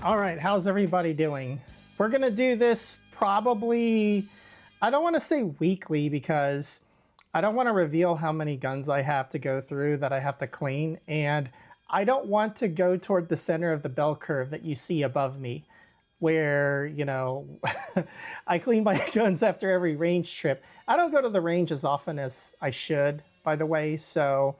All right, how's everybody doing? We're gonna do this probably, I don't wanna say weekly because I don't wanna reveal how many guns I have to go through that I have to clean, and I don't want to go toward the center of the bell curve that you see above me, where, you know, I clean my guns after every range trip. I don't go to the range as often as I should, by the way, so,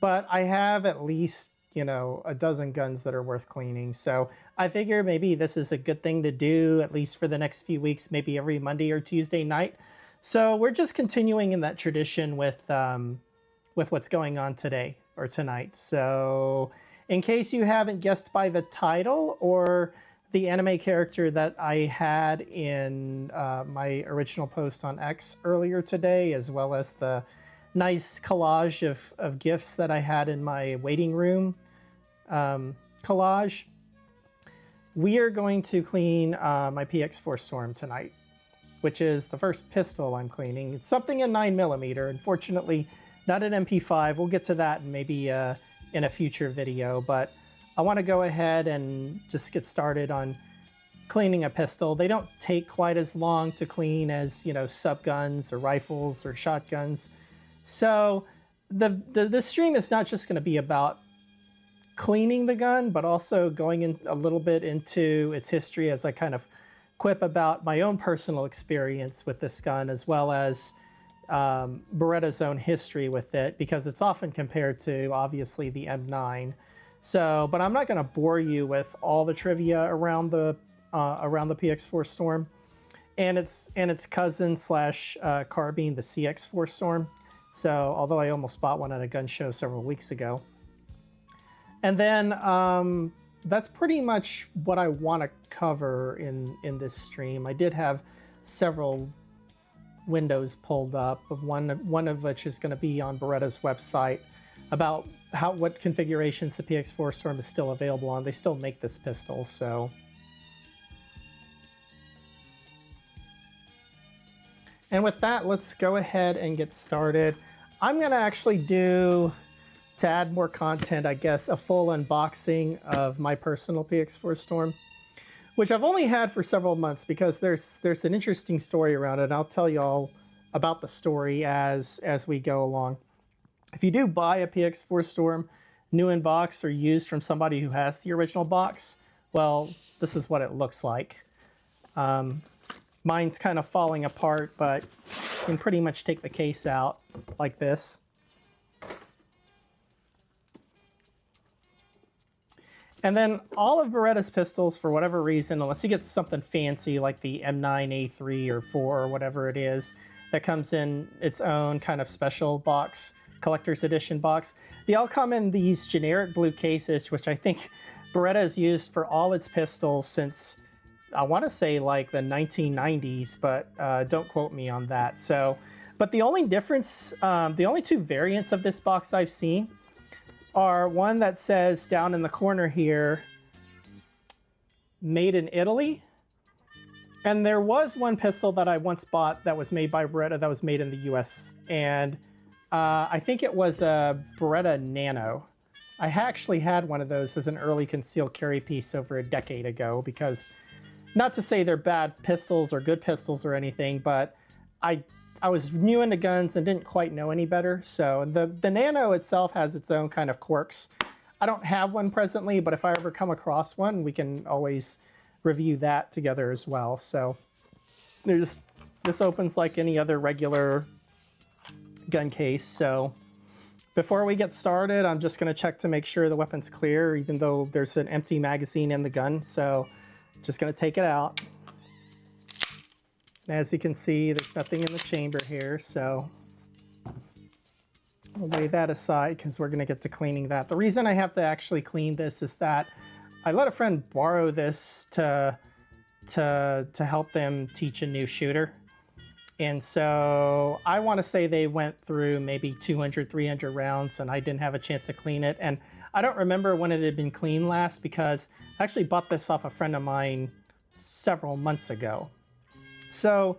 but I have at least, you know, a dozen guns that are worth cleaning. So I figure maybe this is a good thing to do, at least for the next few weeks, maybe every Monday or Tuesday night. So we're just continuing in that tradition with what's going on today or tonight. So in case you haven't guessed by the title or the anime character that I had in my original post on X earlier today, as well as the nice collage of gifts that I had in my waiting room collage, we are going to clean my PX4 Storm tonight, which is the first pistol I'm cleaning. It's something in 9mm, unfortunately not an MP5. We'll get to that maybe in a future video, but I want to go ahead and just get started on cleaning a pistol. They don't take quite as long to clean as, you know, subguns or rifles or shotguns. So the stream is not just going to be about cleaning the gun, but also going in a little bit into its history as I kind of quip about my own personal experience with this gun, as well as Beretta's own history with it, because it's often compared to, obviously, the M9. So, but I'm not going to bore you with all the trivia around the PX4 Storm and its cousin slash carbine, the CX4 Storm. So, although I almost bought one at a gun show several weeks ago. And then that's pretty much what I want to cover in this stream. I did have several windows pulled up, one of which is going to be on Beretta's website, about what configurations the PX4 Storm is still available on. They still make this pistol, so. And with that, let's go ahead and get started. I'm going to actually do, to add more content, I guess, a full unboxing of my personal PX4 Storm, which I've only had for several months because there's an interesting story around it. And I'll tell you all about the story as we go along. If you do buy a PX4 Storm new in box or used from somebody who has the original box, well, this is what it looks like. Mine's kind of falling apart, but you can pretty much take the case out like this. And then all of Beretta's pistols, for whatever reason, unless you get something fancy like the M9A3 or 4 or whatever it is, that comes in its own kind of special box, collector's edition box, they all come in these generic blue cases, which I think Beretta has used for all its pistols since, I want to say, like the 1990s, but don't quote me on that. So, but the only difference, the only two variants of this box I've seen are one that says down in the corner here, made in Italy. And there was one pistol that I once bought that was made by Beretta that was made in the US. And I think it was a Beretta Nano. I actually had one of those as an early concealed carry piece over a decade ago, because, not to say they're bad pistols or good pistols or anything, but I was new into guns and didn't quite know any better. So the Nano itself has its own kind of quirks. I don't have one presently, but if I ever come across one, we can always review that together as well. So this opens like any other regular gun case. So before we get started, I'm just going to check to make sure the weapon's clear, even though there's an empty magazine in the gun. So just going to take it out. As you can see, there's nothing in the chamber here, so we'll lay that aside because we're going to get to cleaning that. The reason I have to actually clean this is that I let a friend borrow this to help them teach a new shooter. And so I want to say they went through maybe 200, 300 rounds, and I didn't have a chance to clean it. And I don't remember when it had been cleaned last, because I actually bought this off a friend of mine several months ago. So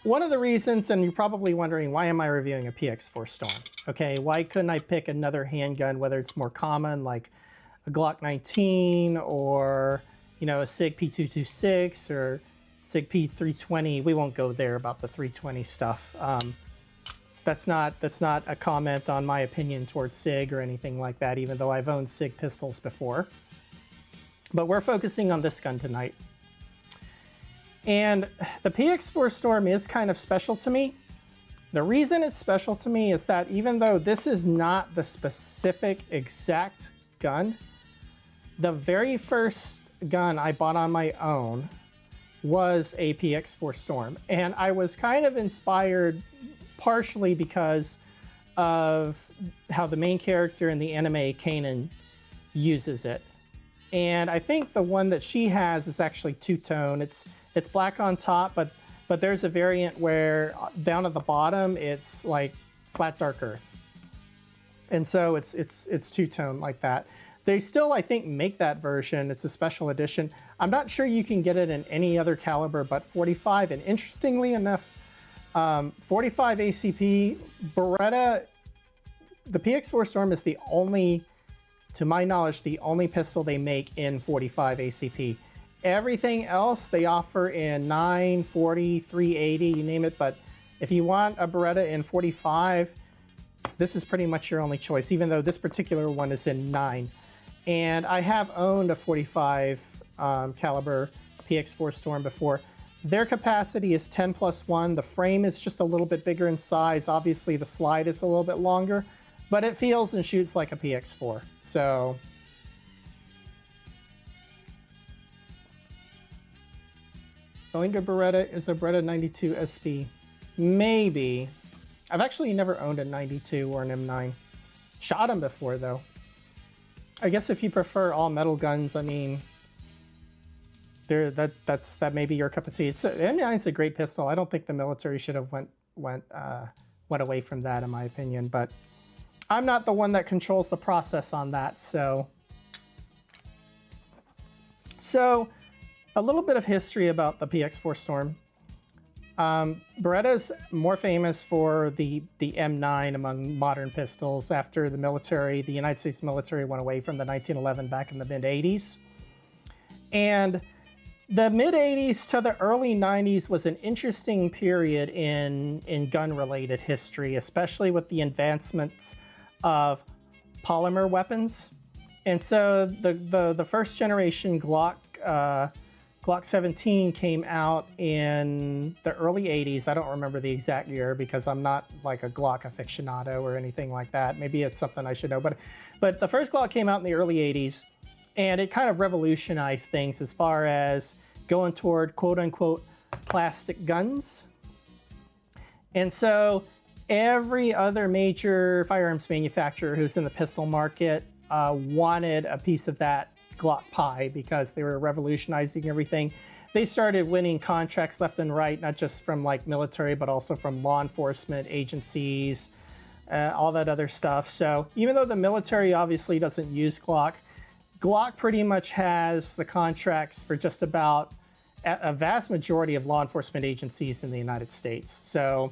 one of the reasons, and you're probably wondering, why am I reviewing a PX4 Storm? Okay, why couldn't I pick another handgun, whether it's more common, like a Glock 19 or you know, a SIG P226 or SIG P320. We won't go there about the 320 stuff. That's not a comment on my opinion towards SIG or anything like that, even though I've owned SIG pistols before. But we're focusing on this gun tonight. And the PX4 Storm is kind of special to me. The reason it's special to me is that even though this is not the specific exact gun, the very first gun I bought on my own was a PX4 Storm. And I was kind of inspired partially because of how the main character in the anime, Kanan, uses it. And I think the one that she has is actually two-tone. It's black on top, but there's a variant where down at the bottom it's like flat dark earth. And so it's two-tone like that. They still, I think, make that version. It's a special edition. I'm not sure you can get it in any other caliber but 45. And interestingly enough, 45 ACP, Beretta, the PX4 Storm is the only, to my knowledge, the only pistol they make in 45 ACP. Everything else they offer in 9, 40, 380, you name it. But if you want a Beretta in 45, this is pretty much your only choice, even though this particular one is in 9. And I have owned a 45 caliber PX4 Storm before. Their capacity is 10+1. The frame is just a little bit bigger in size. Obviously, the slide is a little bit longer, but it feels and shoots like a PX4. So, going to Beretta is a Beretta 92 SB. Maybe. I've actually never owned a 92 or an M9. Shot them before, though. I guess if you prefer all metal guns, I mean, that may be your cup of tea. M9's a great pistol. I don't think the military should have went away from that, in my opinion. But I'm not the one that controls the process on that. So a little bit of history about the PX4 Storm. Beretta's more famous for the M9 among modern pistols after the military, the United States military went away from the 1911 back in the mid-80s. And the mid-80s to the early 90s was an interesting period in gun-related history, especially with the advancements of polymer weapons. And so the first generation Glock 17 came out in the early 80s. I don't remember the exact year because I'm not like a Glock aficionado or anything like that. Maybe it's something I should know. But the first Glock came out in the early 80s, and it kind of revolutionized things as far as going toward quote-unquote plastic guns. And so every other major firearms manufacturer who's in the pistol market wanted a piece of that Glock pie because they were revolutionizing everything. They started winning contracts left and right, not just from like military, but also from law enforcement agencies, all that other stuff. So even though the military obviously doesn't use Glock, Glock pretty much has the contracts for just about a vast majority of law enforcement agencies in the United States. So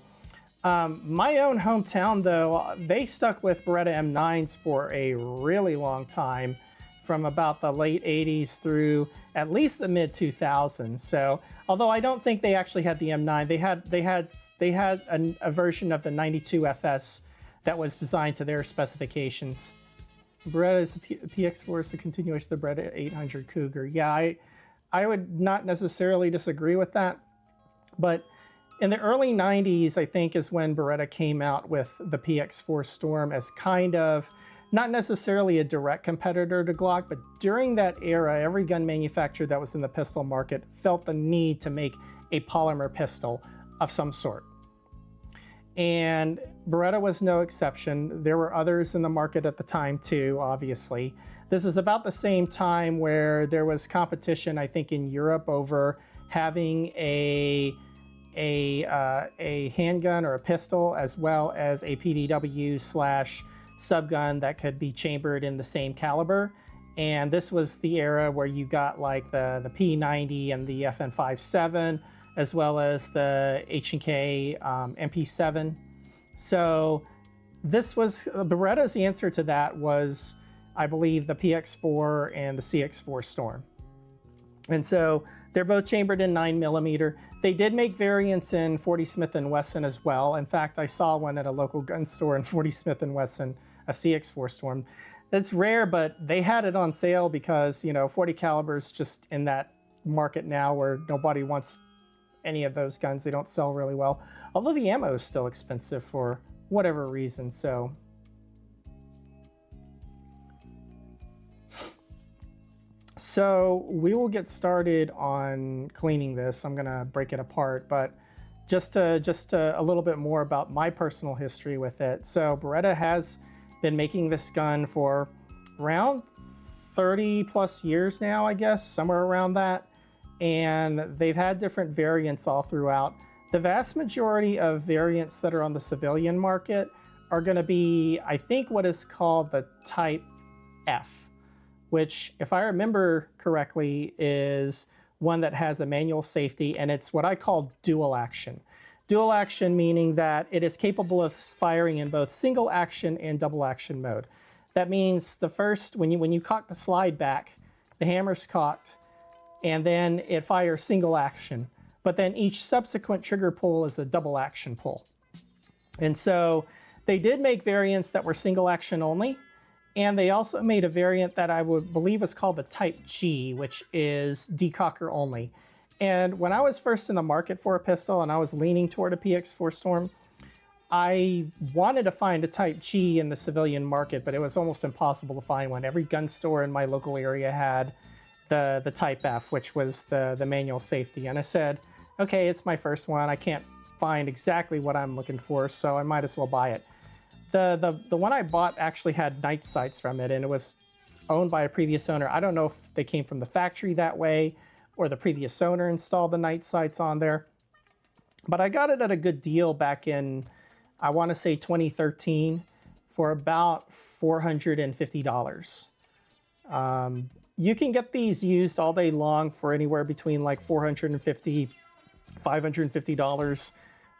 my own hometown, though, they stuck with Beretta M9s for a really long time, from about the late 80s through at least the mid 2000s. So, although I don't think they actually had the M9, they had a version of the 92 FS that was designed to their specifications. Beretta is PX4 is the continuation of the Beretta 800 Cougar. Yeah, I would not necessarily disagree with that, but in the early 90s, I think, is when Beretta came out with the PX4 Storm as kind of not necessarily a direct competitor to Glock, but during that era, every gun manufacturer that was in the pistol market felt the need to make a polymer pistol of some sort. And Beretta was no exception. There were others in the market at the time too, obviously. This is about the same time where there was competition, I think, in Europe over having a handgun or a pistol as well as a PDW / subgun that could be chambered in the same caliber. And this was the era where you got like the P90 and the FN57, as well as the H&K MP7. So this was, Beretta's answer to that was, I believe, the PX4 and the CX4 Storm. And so they're both chambered in 9mm. They did make variants in 40 Smith & Wesson as well. In fact, I saw one at a local gun store in 40 Smith & Wesson, a CX4 Storm. It's rare, but they had it on sale because, you know, 40 caliber's just in that market now where nobody wants any of those guns. They don't sell really well. Although the ammo is still expensive for whatever reason, so. So we will get started on cleaning this. I'm gonna break it apart, but just a little bit more about my personal history with it. So Beretta has been making this gun for around 30 plus years now, I guess, somewhere around that. And they've had different variants all throughout. The vast majority of variants that are on the civilian market are gonna be, I think, what is called the Type F, which, if I remember correctly, is one that has a manual safety, and it's what I call dual action. Dual action meaning that it is capable of firing in both single action and double action mode. That means the first, when you cock the slide back, the hammer's cocked, and then it fires single action. But then each subsequent trigger pull is a double action pull. And so they did make variants that were single action only. And they also made a variant that I would believe is called the Type G, which is decocker only. And when I was first in the market for a pistol and I was leaning toward a PX4 Storm, I wanted to find a Type G in the civilian market, but it was almost impossible to find one. Every gun store in my local area had the Type F, which was the manual safety. And I said, okay, it's my first one. I can't find exactly what I'm looking for, so I might as well buy it. The one I bought actually had night sights from it, and it was owned by a previous owner. I don't know if they came from the factory that way or the previous owner installed the night sights on there. But I got it at a good deal back in, I want to say 2013, for about $450. You can get these used all day long for anywhere between like $450, $550.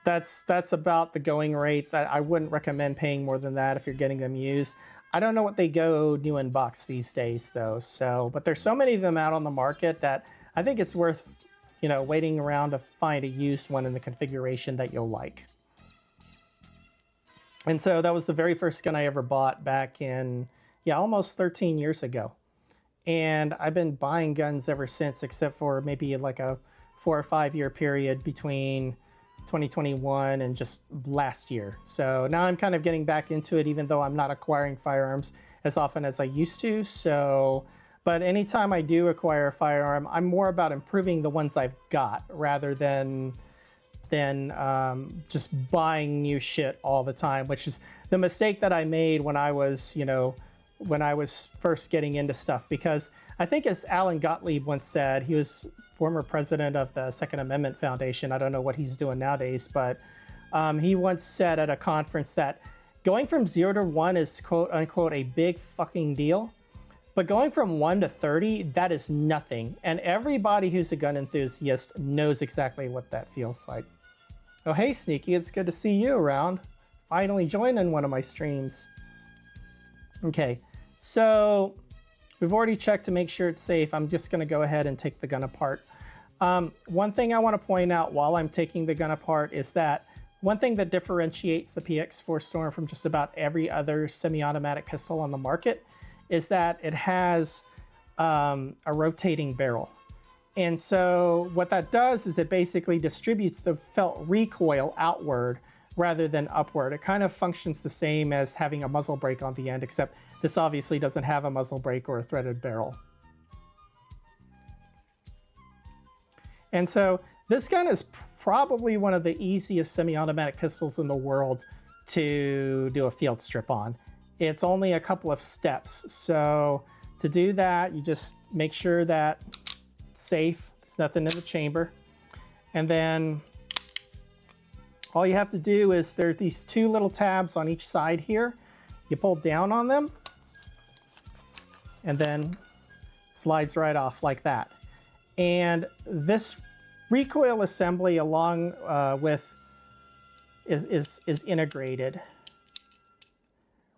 That's about the going rate. That I wouldn't recommend paying more than that if you're getting them used. I don't know what they go new in box these days though. So, but there's so many of them out on the market that I think it's worth, you know, waiting around to find a used one in the configuration that you'll like. And so that was the very first gun I ever bought back in, yeah, almost 13 years ago. And I've been buying guns ever since, except for maybe like a 4 or 5 year period between 2021 and just last year. So now I'm kind of getting back into it, even though I'm not acquiring firearms as often as I used to. So, but anytime I do acquire a firearm, I'm more about improving the ones I've got rather than just buying new shit all the time, which is the mistake that I made when I was, you know, when I was first getting into stuff. Because I think, as Alan Gottlieb once said, he was former president of the Second Amendment Foundation. I don't know what he's doing nowadays, but he once said at a conference that going from 0 to 1 is quote unquote a big fucking deal, but going from 1 to 30, that is nothing. And everybody who's a gun enthusiast knows exactly what that feels like. Oh, hey Sneaky, it's good to see you around. Finally joining one of my streams. Okay, so we've already checked to make sure it's safe. I'm just gonna go ahead and take the gun apart. One thing I wanna point out while I'm taking the gun apart is that one thing that differentiates the PX4 Storm from just about every other semi-automatic pistol on the market is that it has a rotating barrel. And so what that does is it basically distributes the felt recoil outward rather than upward. It kind of functions the same as having a muzzle brake on the end, except this obviously doesn't have a muzzle brake or a threaded barrel. And so this gun is probably one of the easiest semi-automatic pistols in the world to do a field strip on. It's only a couple of steps. So to do that, you just make sure that it's safe. There's nothing in the chamber. And then all you have to do is there's these two little tabs on each side here. You pull down on them and then it slides right off like that. And this recoil assembly along with is integrated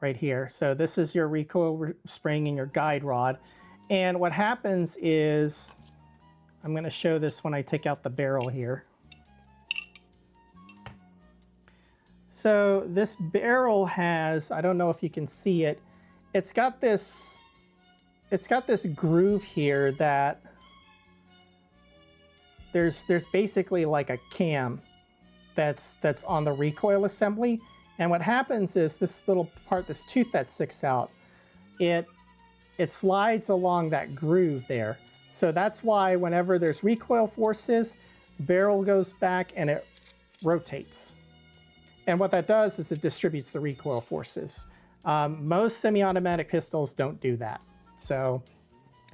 right here. So this is your recoil spring and your guide rod. And what happens is I'm going to show this when I take out the barrel here. So this barrel has, I don't know if you can see it, it's got this groove here that there's basically like a cam that's on the recoil assembly. And what happens is this little part, this tooth that sticks out, it slides along that groove there. So that's why whenever there's recoil forces, barrel goes back and it rotates. And what that does is it distributes the recoil forces. Most semi-automatic pistols don't do that. So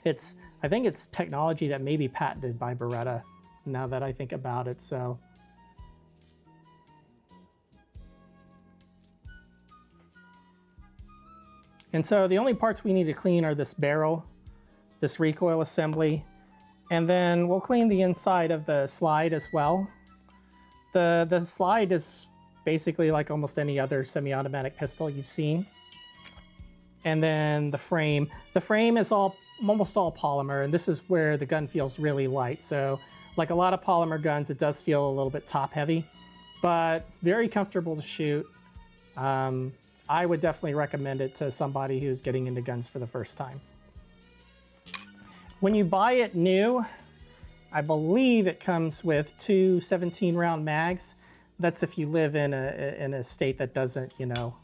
I think it's technology that may be patented by Beretta, now that I think about it. So and so the only parts we need to clean are this barrel, this recoil assembly, and then we'll clean the inside of the slide as well. The slide is basically like almost any other semi-automatic pistol you've seen. And then the frame is almost all polymer, and this is where the gun feels really light. So like a lot of polymer guns, it does feel a little bit top heavy, but it's very comfortable to shoot. I would definitely recommend it to somebody who's getting into guns for the first time. When you buy it new, I believe it comes with 2 17-round mags. That's if you live in a state that doesn't, you know,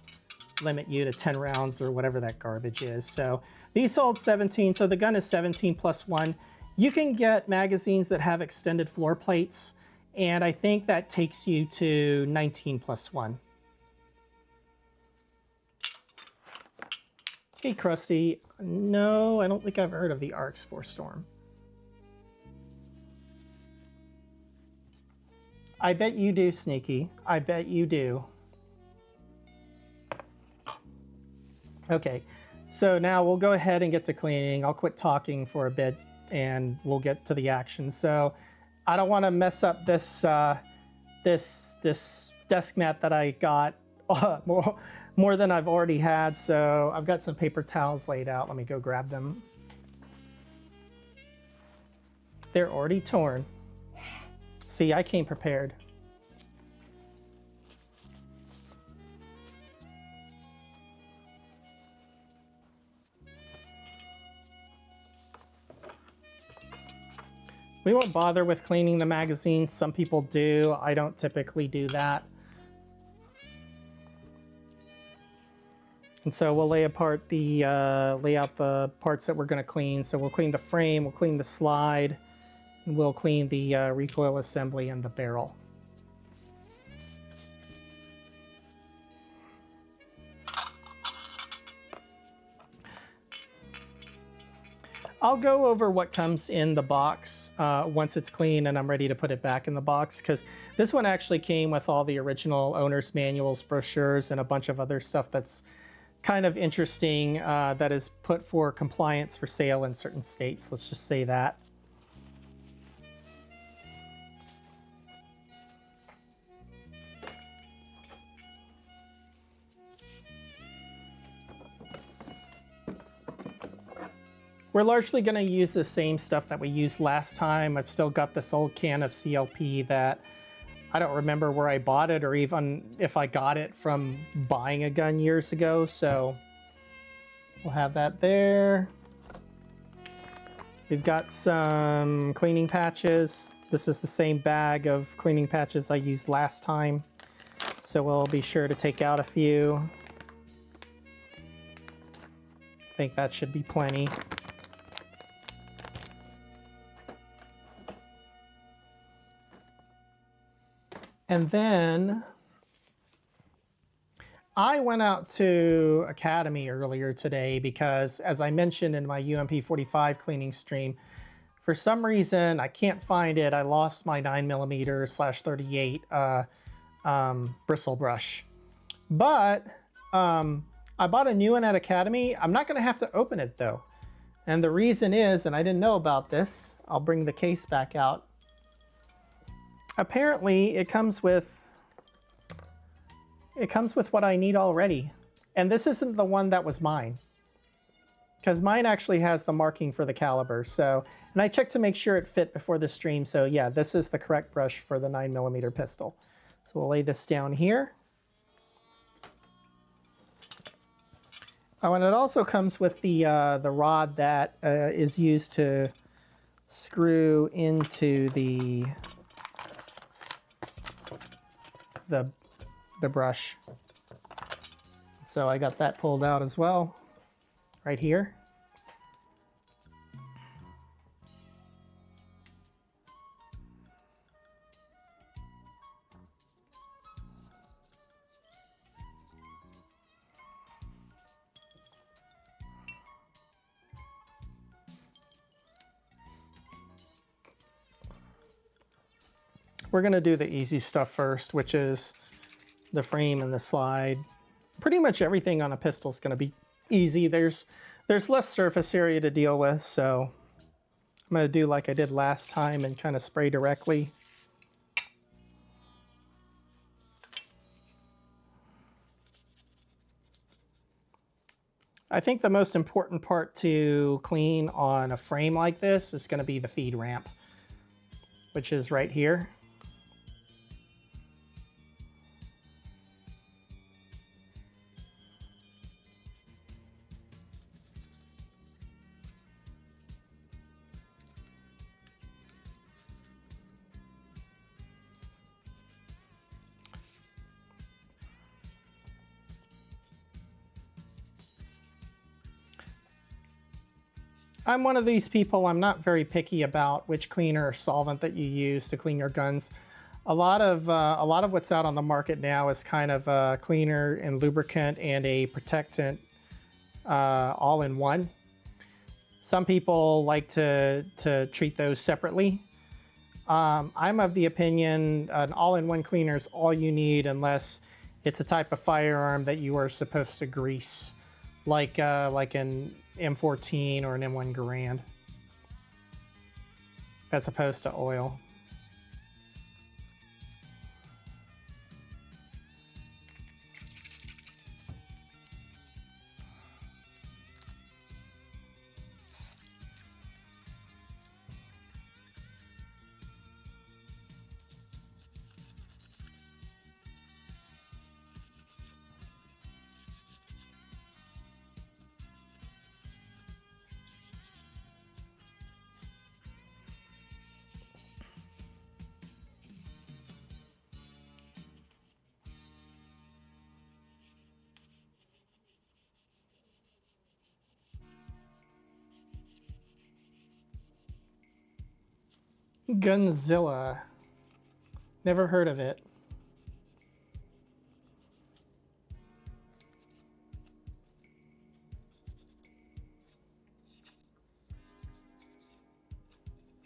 limit you to 10 rounds or whatever that garbage is. So these sold 17, so the gun is 17 plus 1. You can get magazines that have extended floor plates, and I think that takes you to 19 plus 1. Hey, Krusty. No, I don't think I've heard of the PX4 Storm. I bet you do, Sneaky. I bet you do. Okay, so now we'll go ahead and get to cleaning. I'll quit talking for a bit and we'll get to the action. So I don't want to mess up this this desk mat that I got more than I've already had. So I've got some paper towels laid out. Let me go grab them. They're already torn. See, I came prepared. We won't bother with cleaning the magazines. Some people do. I don't typically do that. And so we'll lay out the parts that we're going to clean. So we'll clean the frame, we'll clean the slide, and we'll clean the recoil assembly and the barrel. I'll go over what comes in the box once it's clean and I'm ready to put it back in the box, because this one actually came with all the original owner's manuals, brochures, and a bunch of other stuff that's kind of interesting that is put for compliance for sale in certain states. Let's just say that. We're largely going to use the same stuff that we used last time. I've still got this old can of CLP that I don't remember where I bought it or even if I got it from buying a gun years ago. So we'll have that there. We've got some cleaning patches. This is the same bag of cleaning patches I used last time. So we'll be sure to take out a few. I think that should be plenty. And then I went out to Academy earlier today because, as I mentioned in my UMP 45 cleaning stream, for some reason I can't find it. I lost my 9mm/38 bristle brush. But I bought a new one at Academy. I'm not going to have to open it though. And the reason is, and I didn't know about this, I'll bring the case back out. Apparently it comes with what I need already. And this isn't the one that was mine. because mine actually has the marking for the caliber. So, and I checked to make sure it fit before the stream. So yeah, this is the correct brush for the 9mm pistol. So we'll lay this down here. Oh, and it also comes with the rod that is used to screw into the brush. So I got that pulled out as well, right here. We're going to do the easy stuff first, which is the frame and the slide. Pretty much everything on a pistol is going to be easy. There's less surface area to deal with, so I'm going to do like I did last time and kind of spray directly. I think the most important part to clean on a frame like this is going to be the feed ramp, which is right here. I'm one of these people, I'm not very picky about which cleaner or solvent that you use to clean your guns. A lot of what's out on the market now is kind of a cleaner and lubricant and a protectant all in one. Some people like to treat those separately. I'm of the opinion an all-in-one cleaner is all you need unless it's a type of firearm that you are supposed to grease, like an M14 or an M1 Garand, as opposed to oil. Gunzilla. Never heard of it.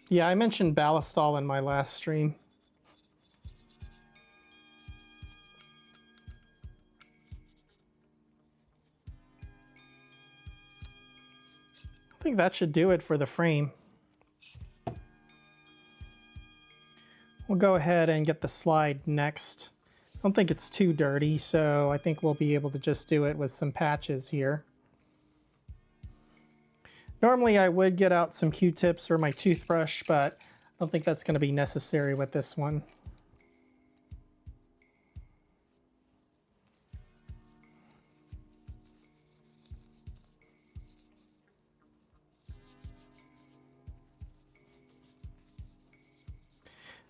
Yeah, I mentioned Ballistol in my last stream. I think that should do it for the frame. We'll go ahead and get the slide next. I don't think it's too dirty, so I think we'll be able to just do it with some patches here. Normally I would get out some Q-tips or my toothbrush, but I don't think that's going to be necessary with this one.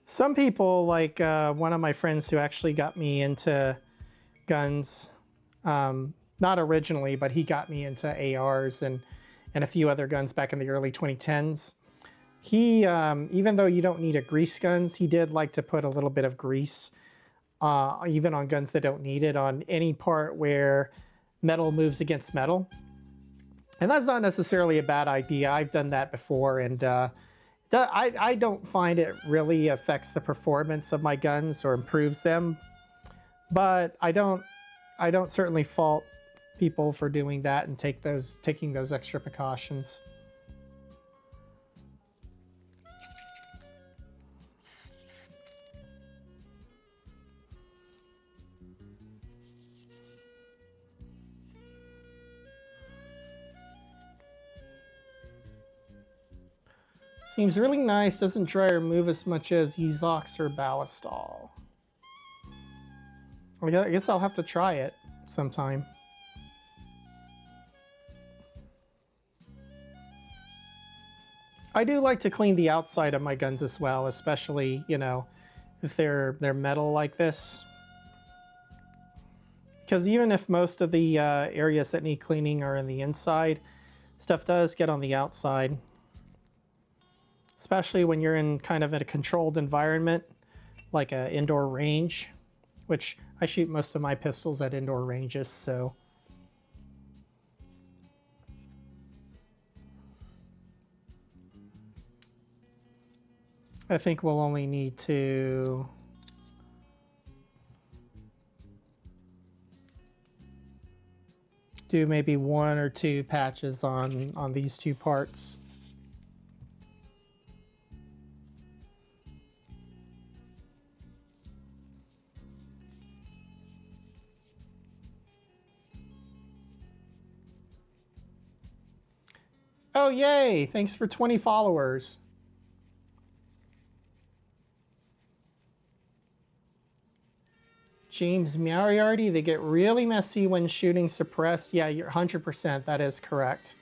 Some people, like one of my friends who actually got me into guns, not originally, but he got me into ARs and a few other guns back in the early 2010s. He, even though you don't need a grease guns, he did like to put a little bit of grease, even on guns that don't need it, on any part where metal moves against metal. And that's not necessarily a bad idea. I've done that before, and I don't find it really affects the performance of my guns or improves them, but I don't certainly fault people for doing that and taking those extra precautions. Seems really nice, doesn't dry or move as much as Yeezox or Ballistol. I guess I'll have to try it sometime. I do like to clean the outside of my guns as well, especially, you know, if they're metal like this. Because even if most of the areas that need cleaning are in the inside, stuff does get on the outside. Especially when you're in kind of a controlled environment, like an indoor range, which I shoot most of my pistols at indoor ranges, so. I think we'll only need to do maybe 1 or 2 patches on these 2 parts. Oh, yay! Thanks for 20 followers. James Moriarty, they get really messy when shooting suppressed. Yeah, you're 100%, that is correct.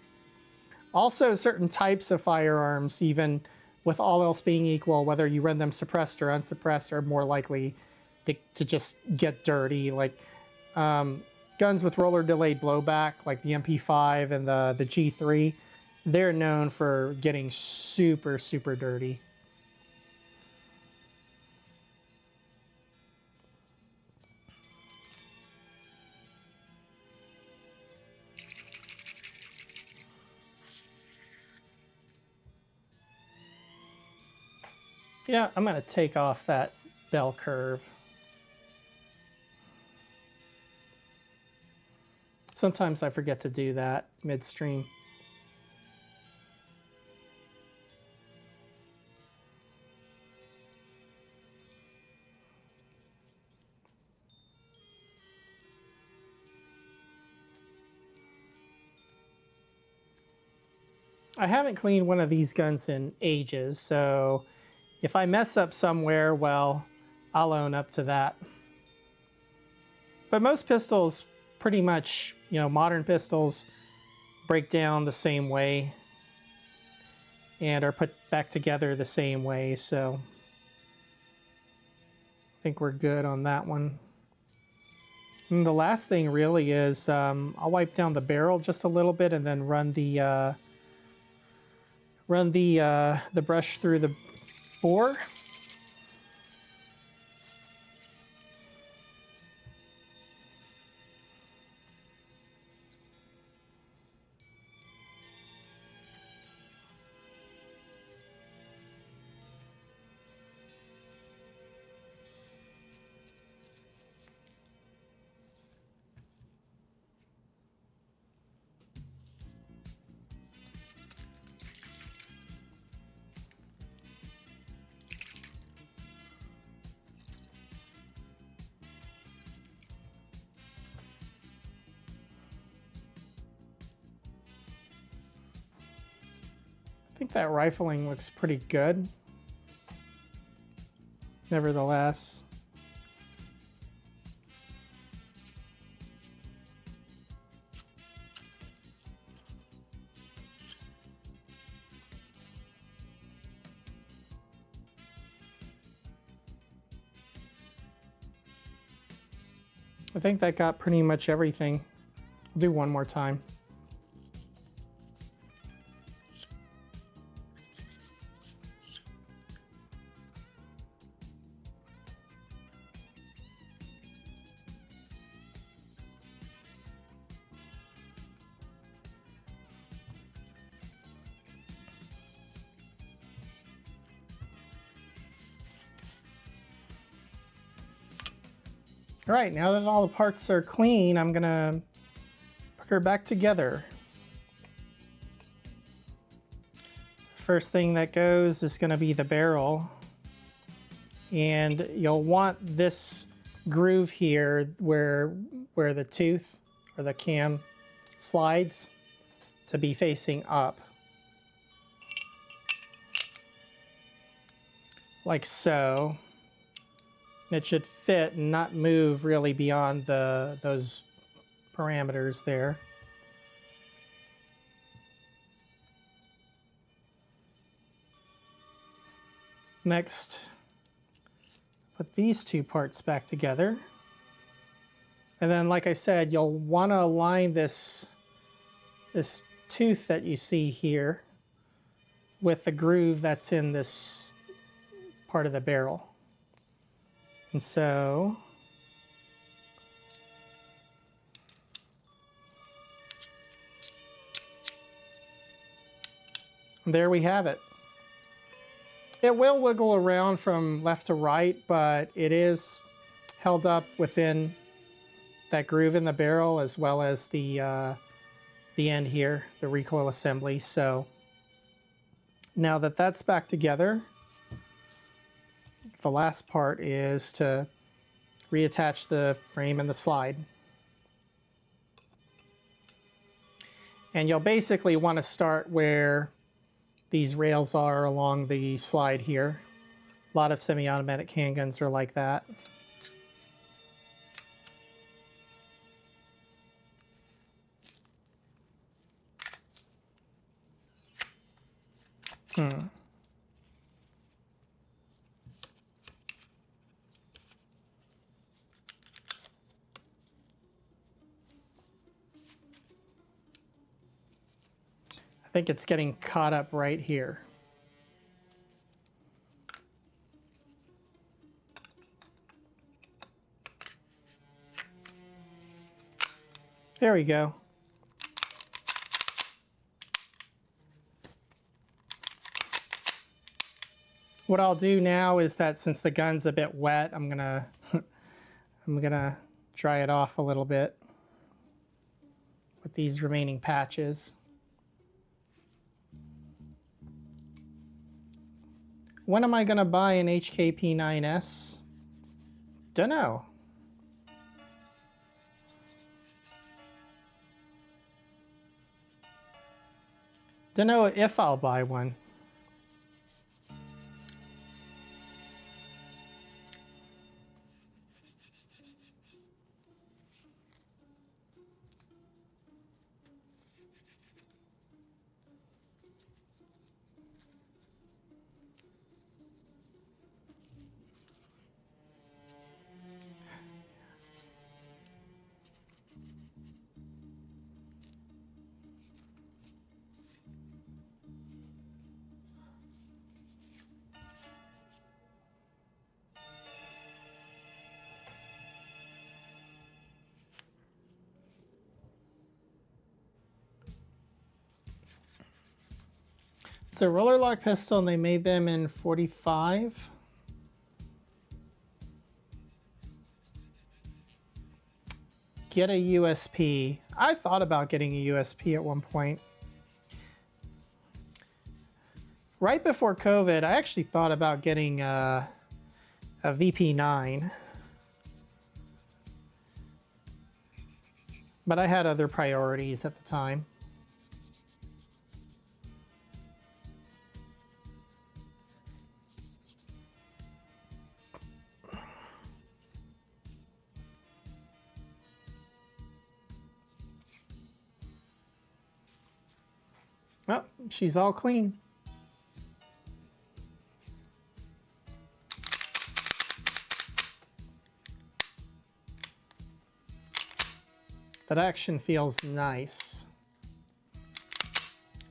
Also, certain types of firearms, even with all else being equal, whether you run them suppressed or unsuppressed, are more likely to just get dirty. Like guns with roller delayed blowback, like the MP5 and the G3, they're known for getting super, super dirty. Yeah, I'm going to take off that bell curve. Sometimes I forget to do that midstream. I haven't cleaned one of these guns in ages, so if I mess up somewhere, well, I'll own up to that. But most pistols, pretty much, you know, modern pistols break down the same way and are put back together the same way, so I think we're good on that one. And the last thing really is I'll wipe down the barrel just a little bit and then run the brush through the bore. I think that rifling looks pretty good. Nevertheless. I think that got pretty much everything. I'll do one more time. All right, now that all the parts are clean, I'm gonna put her back together. First thing that goes is gonna be the barrel. And you'll want this groove here where the tooth or the cam slides to be facing up. like so. It should fit and not move really beyond those parameters there. Next, put these two parts back together. And then, like I said, you'll want to align this tooth that you see here with the groove that's in this part of the barrel. And so there we have it. It will wiggle around from left to right, but it is held up within that groove in the barrel, as well as the end here, the recoil assembly. So now that that's back together, the last part is to reattach the frame and the slide. And you'll basically want to start where these rails are along the slide here. A lot of semi-automatic handguns are like that. I think it's getting caught up right here. There we go. What I'll do now is that since the gun's a bit wet, I'm gonna dry it off a little bit with these remaining patches. When am I gonna buy an HKP9S? Dunno. Dunno if I'll buy one. It's a roller lock pistol, and they made them in 45. Get a USP. I thought about getting a USP at one point. Right before COVID, I actually thought about getting a VP9. But I had other priorities at the time. Oh, she's all clean. That action feels nice.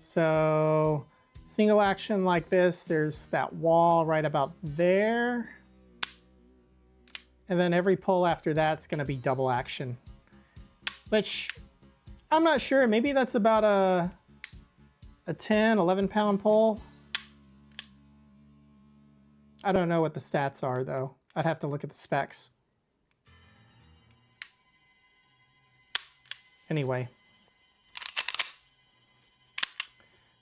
So, single action like this, there's that wall right about there. And then every pull after that's going to be double action. Which, I'm not sure, maybe that's about a 10, 11 pound pull. I don't know what the stats are though. I'd have to look at the specs. Anyway.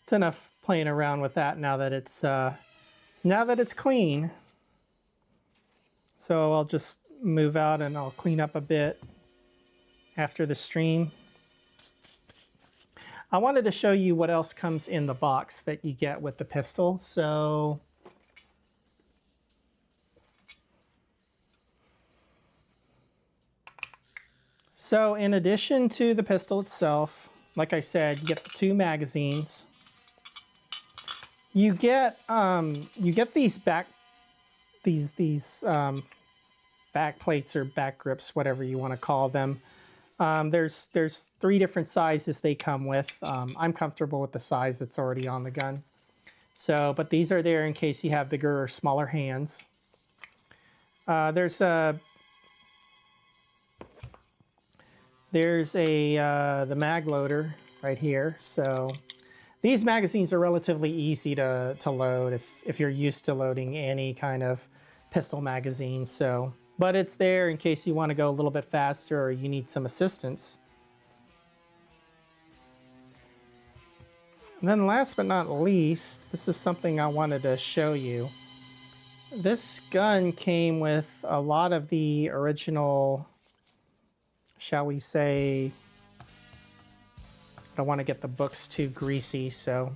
It's enough playing around with that now that it's clean. So I'll just move out and I'll clean up a bit after the stream. I wanted to show you what else comes in the box that you get with the pistol. So So in addition to the pistol itself, like I said, you get the 2 magazines. You get these back plates or back grips, whatever you want to call them. There's 3 different sizes they come with. I'm comfortable with the size that's already on the gun. So, but these are there in case you have bigger or smaller hands. There's the mag loader right here. So these magazines are relatively easy to load if you're used to loading any kind of pistol magazine. So, but it's there in case you want to go a little bit faster or you need some assistance. And then last but not least, this is something I wanted to show you. This gun came with a lot of the original, shall we say, I don't want to get the books too greasy, so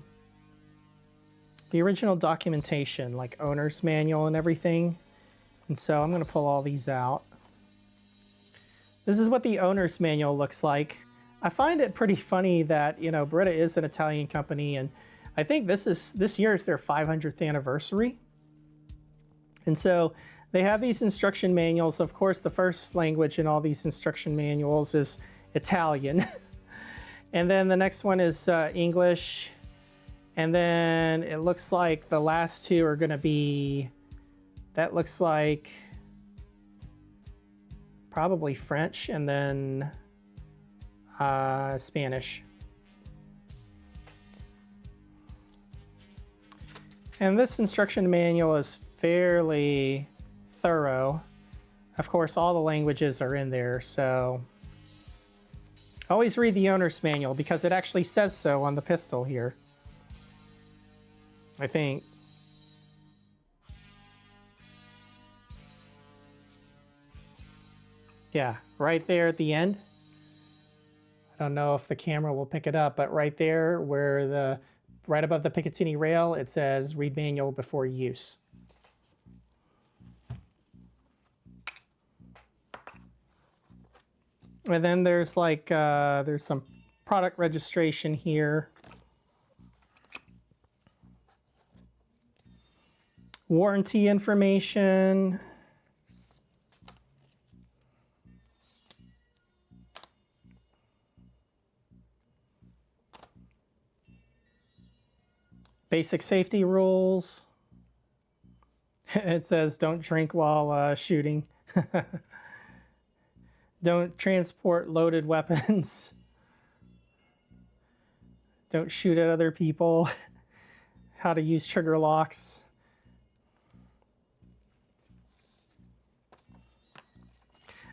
the original documentation, like owner's manual and everything. And so I'm going to pull all these out. This is what the owner's manual looks like. I find it pretty funny that, you know, Beretta is an Italian company, and I think this year is their 500th anniversary. And so they have these instruction manuals. Of course, the first language in all these instruction manuals is Italian. And then the next one is English. And then it looks like the last 2 are going to be, that looks like probably French and then Spanish. And this instruction manual is fairly thorough. Of course, all the languages are in there, so always read the owner's manual because it actually says so on the pistol here, I think. Yeah, right there at the end. I don't know if the camera will pick it up, but right there where right above the Picatinny rail, it says read manual before use. And then there's like, there's some product registration here. Warranty information. Basic safety rules. It says don't drink while shooting. Don't transport loaded weapons. Don't shoot at other people. How to use trigger locks.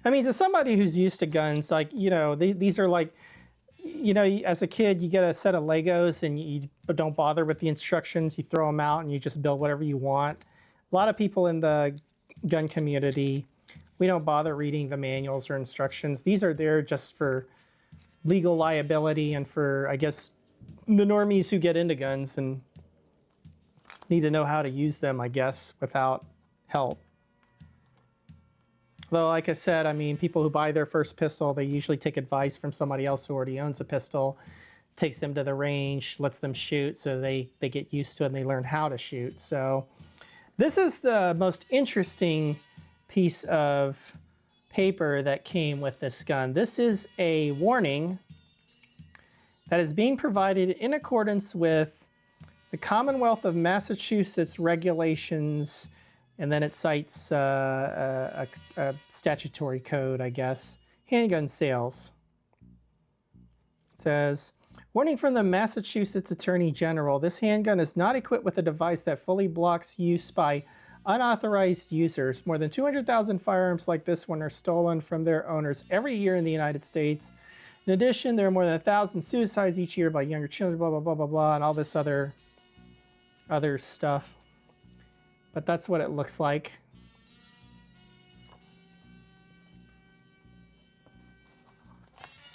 I mean, to somebody who's used to guns, like, you know, these are like, you know, as a kid, you get a set of Legos and you don't bother with the instructions. You throw them out and you just build whatever you want. A lot of people in the gun community, we don't bother reading the manuals or instructions. These are there just for legal liability and for, I guess, the normies who get into guns and need to know how to use them, I guess, without help. Though, like I said, I mean, people who buy their first pistol, they usually take advice from somebody else who already owns a pistol, takes them to the range, lets them shoot, so they get used to it and they learn how to shoot. So this is the most interesting piece of paper that came with this gun. This is a warning that is being provided in accordance with the Commonwealth of Massachusetts regulations, and then it cites a statutory code, I guess. Handgun sales. It says, warning from the Massachusetts Attorney General, this handgun is not equipped with a device that fully blocks use by unauthorized users. More than 200,000 firearms like this one are stolen from their owners every year in the United States. In addition, there are more than 1,000 suicides each year by younger children, blah, blah, blah, blah, blah, and all this other stuff. But that's what it looks like.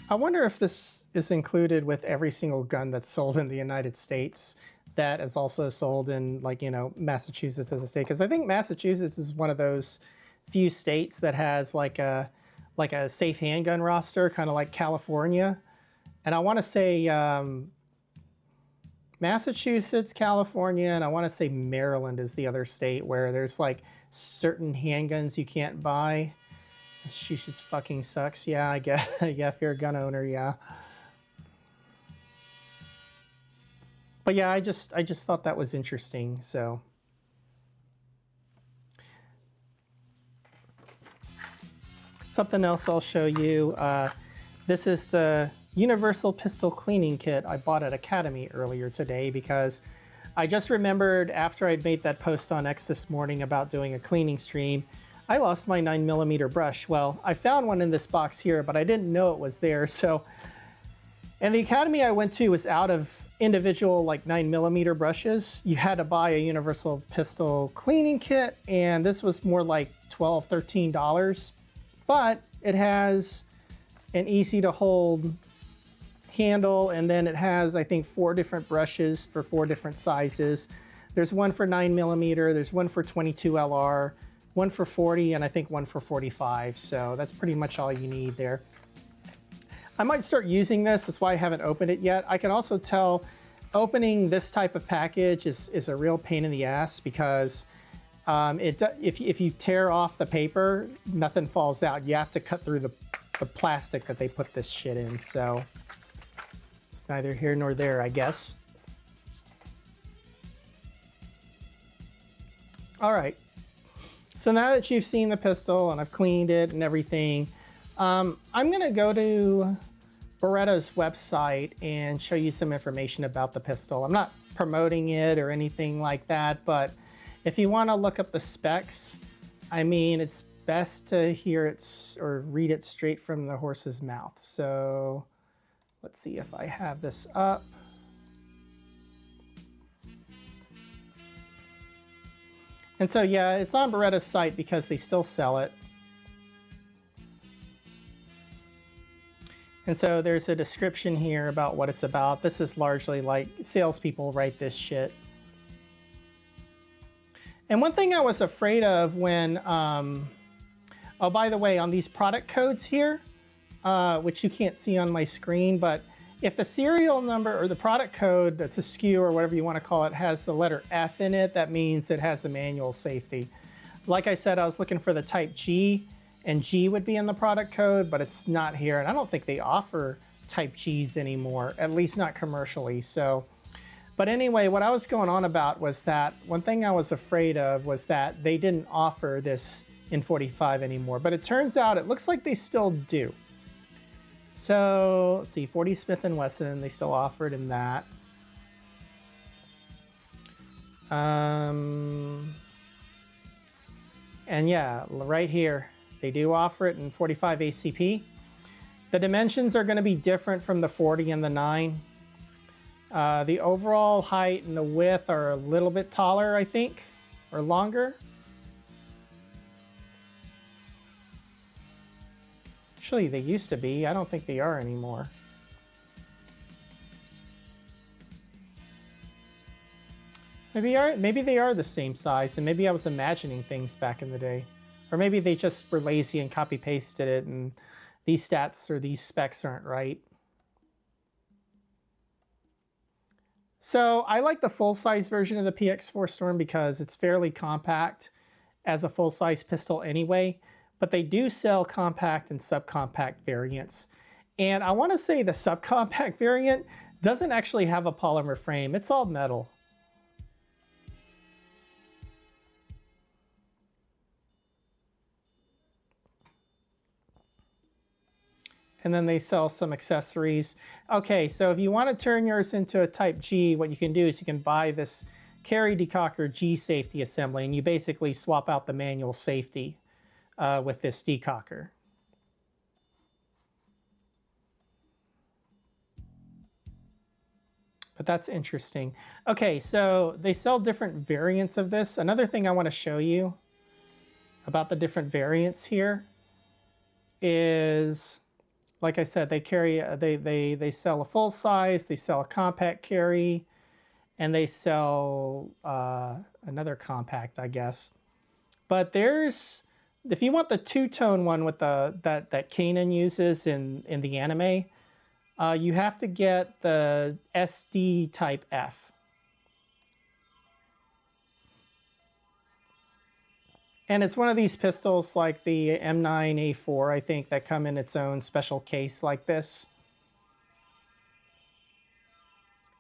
I wonder if this is included with every single gun that's sold in the United States that is also sold in, like, you know, Massachusetts as a state. Because I think Massachusetts is one of those few states that has like a like a safe handgun roster, kind of like California. And I want to say Massachusetts, California, and I want to say Maryland is the other state where there's like certain handguns you can't buy. She fucking sucks. Yeah, I guess. Yeah, if you're a gun owner, yeah. But yeah, I just thought that was interesting. So something else I'll show you. This is the Universal Pistol Cleaning Kit I bought at Academy earlier today because I just remembered after I'd made that post on X this morning about doing a cleaning stream, I lost my 9mm brush. Well, I found one in this box here, but I didn't know it was there. So, and the Academy I went to was out of individual like 9mm brushes. You had to buy a Universal Pistol Cleaning Kit, and this was more like $12, $13. But it has an easy to hold handle, and then it has, I think, 4 different brushes for 4 different sizes. There's one for 9mm, there's one for 22 LR, one for 40, and I think one for 45. So that's pretty much all you need there. I might start using this. That's why I haven't opened it yet. I can also tell opening this type of package is a real pain in the ass because if you tear off the paper, nothing falls out. You have to cut through the plastic that they put this shit in. So it's neither here nor there, I guess. All right. So now that you've seen the pistol and I've cleaned it and everything, I'm going to go to Beretta's website and show you some information about the pistol. I'm not promoting it or anything like that, but if you want to look up the specs, I mean, it's best to hear it or read it straight from the horse's mouth. So let's see if I have this up. And so, yeah, it's on Beretta's site because they still sell it. And so there's a description here about what it's about. This is largely like salespeople write this shit. And one thing I was afraid of when, oh, by the way, on these product codes here, which you can't see on my screen, but if the serial number or the product code, that's a SKU or whatever you want to call it, has the letter F in it, that means it has the manual safety. Like I said, I was looking for the type G, and G would be in the product code, but it's not here. And I don't think they offer type Gs anymore, at least not commercially. So, but anyway, what I was going on about was that one thing I was afraid of was that they didn't offer this in 45 anymore, but it turns out it looks like they still do. So let's see, 40 Smith & Wesson, they still offer it in that. And yeah, right here, they do offer it in 45 ACP. The dimensions are going to be different from the 40 and the 9. The overall height and the width are a little bit taller, I think, or longer. Actually, they used to be. I don't think they are anymore. Maybe they are the same size, and maybe I was imagining things back in the day. Or maybe they just were lazy and copy-pasted it, and these stats or these specs aren't right. So I like the full-size version of the PX4 Storm because it's fairly compact as a full-size pistol anyway, but they do sell compact and subcompact variants. And I want to say the subcompact variant doesn't actually have a polymer frame. It's all metal. And then they sell some accessories. Okay, so if you want to turn yours into a Type G, what you can do is you can buy this carry decocker G safety assembly, and you basically swap out the manual safety with this decocker. But that's interesting. Okay, so they sell different variants of this. Another thing I want to show you about the different variants here is, like I said, they carry they sell a full size, they sell a compact carry, and they sell another compact, I guess. But there's if you want the two-tone one with that Kanan uses in the anime, you have to get the SD Type F. And it's one of these pistols like the M9A4, I think, that come in its own special case like this.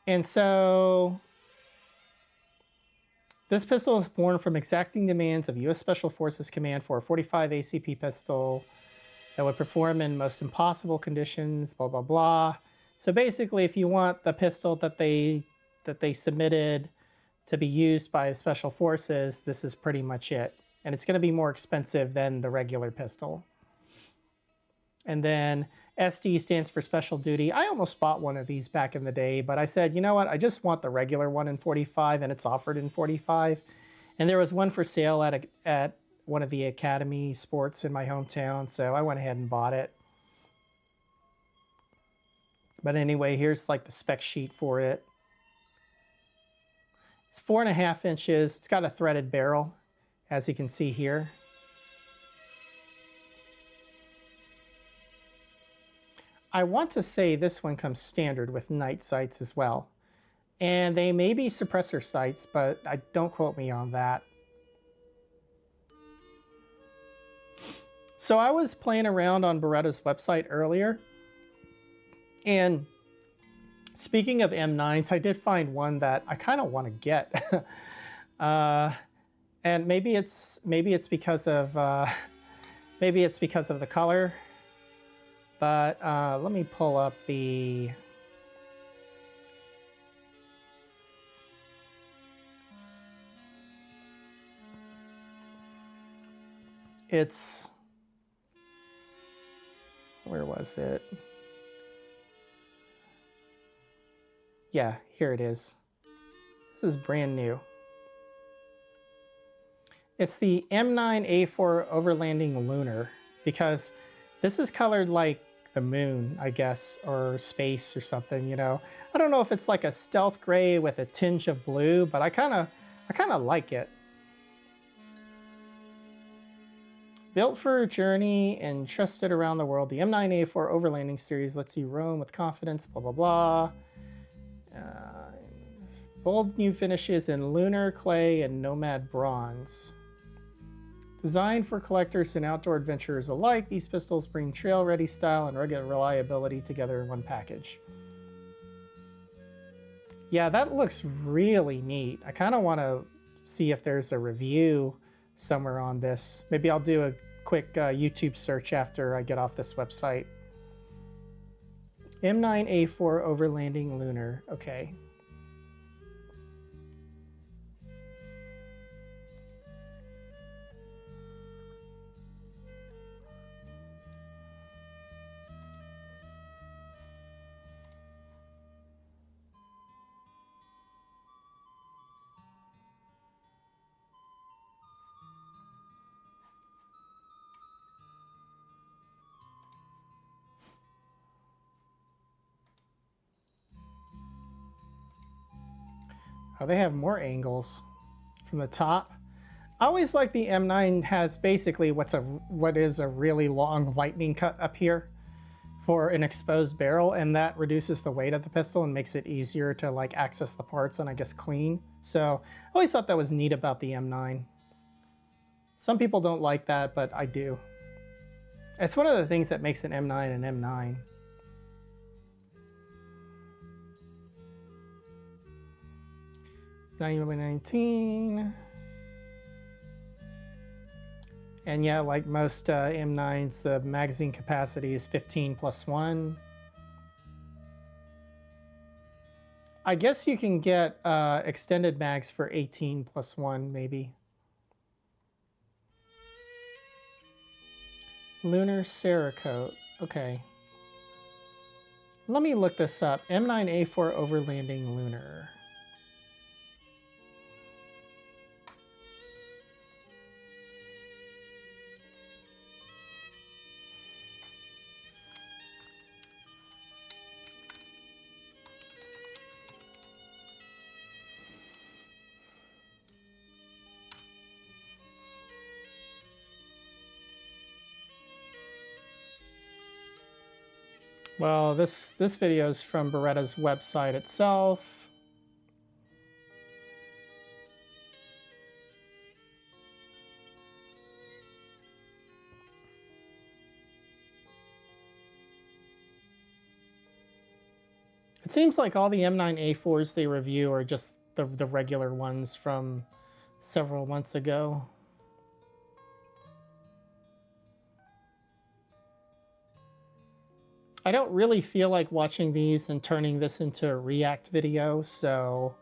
And so this pistol is born from exacting demands of U.S. Special Forces Command for a 45 ACP pistol that would perform in most impossible conditions, blah, blah, blah. So basically, if you want the pistol that they submitted to be used by the Special Forces, this is pretty much it. And it's going to be more expensive than the regular pistol. And then SD stands for Special Duty. I almost bought one of these back in the day, but I said, you know what? I just want the regular one in 45, and it's offered in 45. And there was one for sale at one of the Academy Sports in my hometown, so I went ahead and bought it. But anyway, here's like the spec sheet for it. It's 4.5 inches. It's got a threaded barrel, as you can see here. I want to say this one comes standard with night sights as well. And they may be suppressor sights, but don't quote me on that. So I was playing around on Beretta's website earlier. And speaking of M9s, I did find one that I kind of want to get. And maybe it's because of the color. But let me pull up the... It's... Where was it? Yeah, here it is. This is brand new. It's the M9A4 Overlanding Lunar, because this is colored like the moon, I guess, or space or something, you know. I don't know if it's like a stealth gray with a tinge of blue, but I kind of like it. Built for a journey and trusted around the world, the M9A4 Overlanding series lets you roam with confidence, blah, blah, blah. Bold new finishes in lunar, clay, and nomad bronze. Designed for collectors and outdoor adventurers alike, these pistols bring trail-ready style and rugged reliability together in one package. Yeah, that looks really neat. I kind of want to see if there's a review somewhere on this. Maybe I'll do a quick YouTube search after I get off this website. M9A4 Overlanding Lunar. Okay. Oh, they have more angles from the top. I always like the M9 has basically what is a really long lightning cut up here for an exposed barrel, and that reduces the weight of the pistol and makes it easier to like access the parts and I guess clean. So I always thought that was neat about the M9. Some people don't like that, but I do. It's one of the things that makes an M9 an M9. $19. And yeah, like most M9s, the magazine capacity is 15 plus 1. I guess you can get extended mags for 18 plus 1, maybe. Lunar Cerakote. Okay. Let me look this up. M9A4 Overlanding Lunar. Well, this video is from Beretta's website itself. It seems like all the M9A4s they review are just the regular ones from several months ago. I don't really feel like watching these and turning this into a react video, so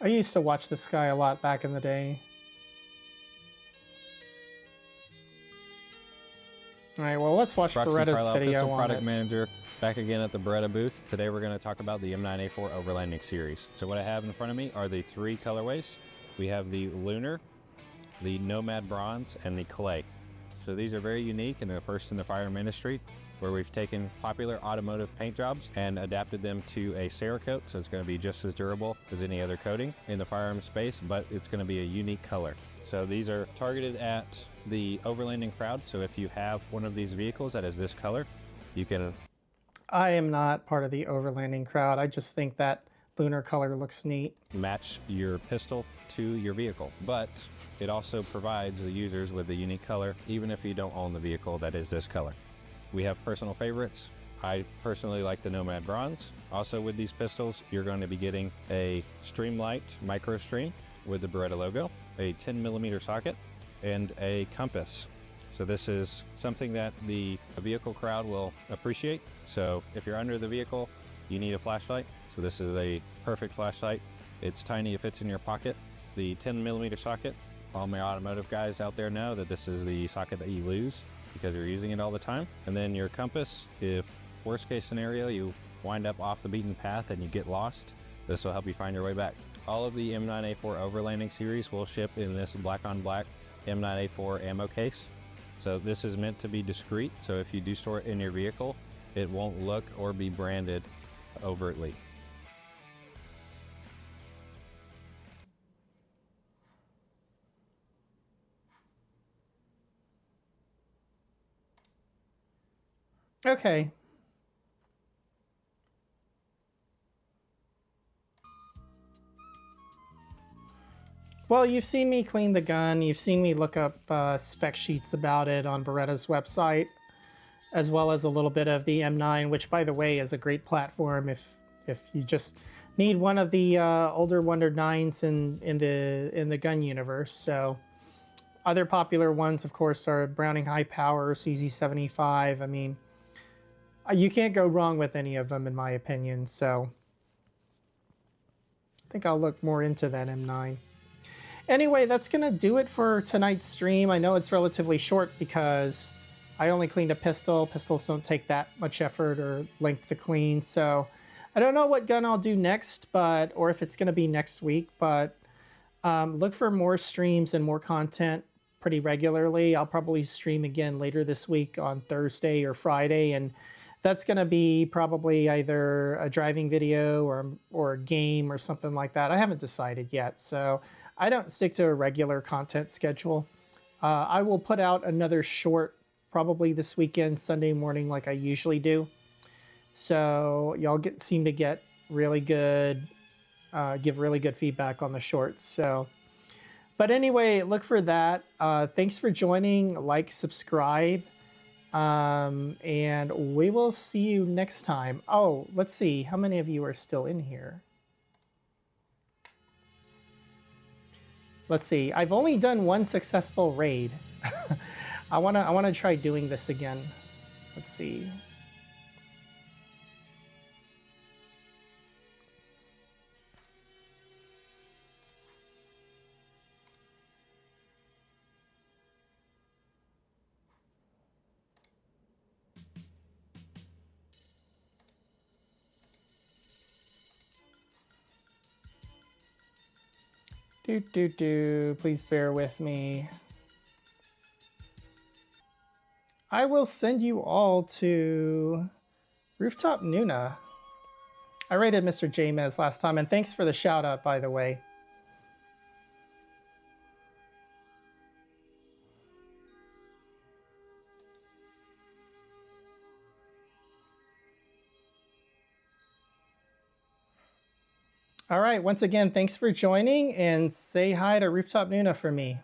I used to watch this guy a lot back in the day. All right, well, let's watch Beretta's video on Product it. Manager, back again at the Beretta booth. Today we're going to talk about the M9A4 Overlanding Series. So what I have in front of me are the 3 colorways. We have the Lunar, the Nomad Bronze, and the Clay. So these are very unique and they're first in the firearm industry, where we've taken popular automotive paint jobs and adapted them to a Cerakote, so it's going to be just as durable as any other coating in the firearm space, but it's going to be a unique color. So these are targeted at the overlanding crowd, so if you have one of these vehicles that is this color, you can... I am not part of the overlanding crowd. I just think that lunar color looks neat. Match your pistol to your vehicle, but it also provides the users with a unique color, even if you don't own the vehicle that is this color. We have personal favorites. I personally like the Nomad Bronze. Also with these pistols, you're going to be getting a Streamlight Micro Stream with the Beretta logo, a 10mm socket, and a compass. So this is something that the vehicle crowd will appreciate. So if you're under the vehicle, you need a flashlight. So this is a perfect flashlight. It's tiny, it fits in your pocket. The 10mm socket, all my automotive guys out there know that this is the socket that you lose because you're using it all the time. And then your compass, if worst case scenario, you wind up off the beaten path and you get lost, this will help you find your way back. All of the M9A4 Overlanding series will ship in this black on black M9A4 ammo case. So this is meant to be discreet, so if you do store it in your vehicle, it won't look or be branded overtly. Okay. Well, you've seen me clean the gun. You've seen me look up spec sheets about it on Beretta's website, as well as a little bit of the M9, which, by the way, is a great platform if you just need one of the older Wonder 9s in the gun universe. So other popular ones, of course, are Browning High Power, CZ75. I mean, you can't go wrong with any of them, in my opinion. So I think I'll look more into that M9. Anyway, that's going to do it for tonight's stream. I know it's relatively short because I only cleaned a pistol. Pistols don't take that much effort or length to clean. So I don't know what gun I'll do next, or if it's going to be next week. But look for more streams and more content pretty regularly. I'll probably stream again later this week on Thursday or Friday. And that's going to be probably either a driving video or a game or something like that. I haven't decided yet. So I don't stick to a regular content schedule. I will put out another short probably this weekend, Sunday morning, like I usually do. So y'all seem to get really good, give really good feedback on the shorts. So, but anyway, look for that. Thanks for joining. Like, subscribe, and we will see you next time. Oh, let's see. How many of you are still in here? Let's see. I've only done one successful raid. I wanna try doing this again. Let's see. Please bear with me. I will send you all to Rooftop Nuna. I rated Mr. Jamez last time, and thanks for the shout out, by the way. All right, once again, thanks for joining, and say hi to Rooftop Nuna for me.